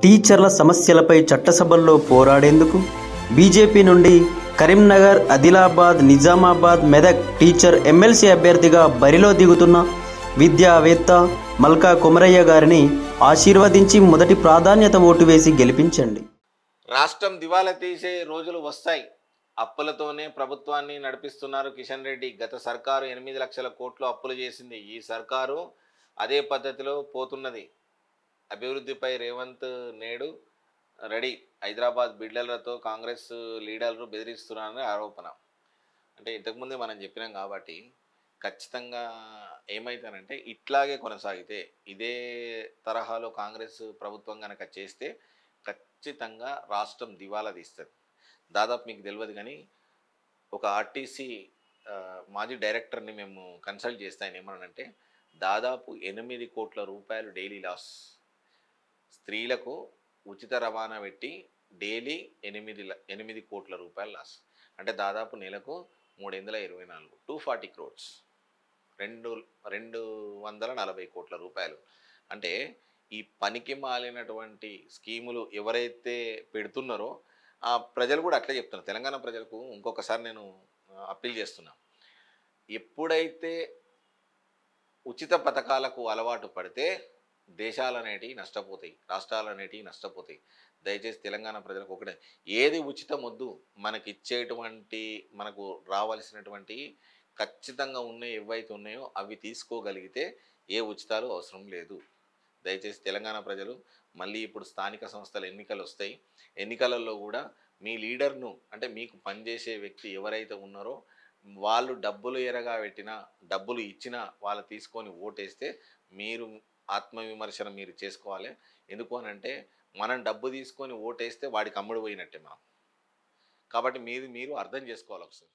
టీచర్ల సమస్యలపై చట్టసభల్లో పోరాడేందుకు బీజేపీ నుండి కరీంనగర్, ఆదిలాబాద్, నిజామాబాద్, మెదక్ టీచర్ ఎమ్మెల్సీ అభ్యర్థిగా బరిలో దిగుతున్న విద్యావేత్త మల్కా కొమరయ్య గారిని ఆశీర్వదించి మొదటి ప్రాధాన్యత ఓటు వేసి గెలిపించండి. రాష్ట్రం దివాలా తీసే రోజులు వస్తాయి. అప్పులతోనే ప్రభుత్వాన్ని నడిపిస్తున్నారు కిషన్ రెడ్డి. గత సర్కారు 8 లక్షల కోట్లు అప్పులు చేసింది. ఈ సర్కారు అదే పద్ధతిలో పోతున్నది. అభివృద్ధిపై రేవంత్ నేడు రెడీ. హైదరాబాద్ బిల్డర్లతో కాంగ్రెస్ లీడర్లు బెదిరిస్తున్నారని ఆరోపణ. అంటే ఇంతకుముందే మనం చెప్పినాం కాబట్టి ఖచ్చితంగా ఏమవుతానంటే ఇట్లాగే కొనసాగితే ఇదే తరహాలో కాంగ్రెస్ ప్రభుత్వం కనుక చేస్తే ఖచ్చితంగా రాష్ట్రం దివాలా తీస్తుంది. దాదాపు మీకు తెలియదు కానీ ఒక ఆర్టీసీ మాజీ డైరెక్టర్ని మేము కన్సల్ట్ చేస్తే ఆయన ఏమన్నానంటే దాదాపు 8 కోట్ల రూపాయలు డైలీ లాస్. స్త్రీలకు ఉచిత రవాణా పెట్టి డైలీ 8 కోట్ల రూపాయలు లాస్. అంటే దాదాపు నెలకు 324 240 crores 240 కోట్ల రూపాయలు. అంటే ఈ పనికి మాలినటువంటి స్కీములు ఎవరైతే పెడుతున్నారో ఆ ప్రజలు కూడా అట్లే చెప్తున్నారు. తెలంగాణ ప్రజలకు ఇంకొకసారి నేను అప్పీల్ చేస్తున్నా, ఎప్పుడైతే ఉచిత పథకాలకు అలవాటు పడితే దేశాలు అనేటివి నష్టపోతాయి, రాష్ట్రాలు అనేటివి నష్టపోతాయి. దయచేసి తెలంగాణ ప్రజలకు ఒకటే, ఏది ఉచితం వద్దు, మనకి ఇచ్చేటువంటి మనకు రావాల్సినటువంటి ఖచ్చితంగా ఉన్నాయి ఏవైతే ఉన్నాయో అవి తీసుకోగలిగితే ఏ ఉచితాలు అవసరం లేదు. దయచేసి తెలంగాణ ప్రజలు మళ్ళీ ఇప్పుడు స్థానిక సంస్థల ఎన్నికలు వస్తాయి. ఎన్నికలలో కూడా మీ లీడర్ను అంటే మీకు పనిచేసే వ్యక్తి ఎవరైతే ఉన్నారో వాళ్ళు డబ్బులు ఎరగా పెట్టినా డబ్బులు ఇచ్చినా వాళ్ళు తీసుకొని ఓటేస్తే మీరు ఆత్మవిమర్శన మీరు చేసుకోవాలి. ఎందుకు అనంటే మనం డబ్బు తీసుకొని ఓటేస్తే వాడికి అమ్ముడు పోయినట్టే మనం. కాబట్టి మీరు అర్థం చేసుకోవాలి ఒకసారి.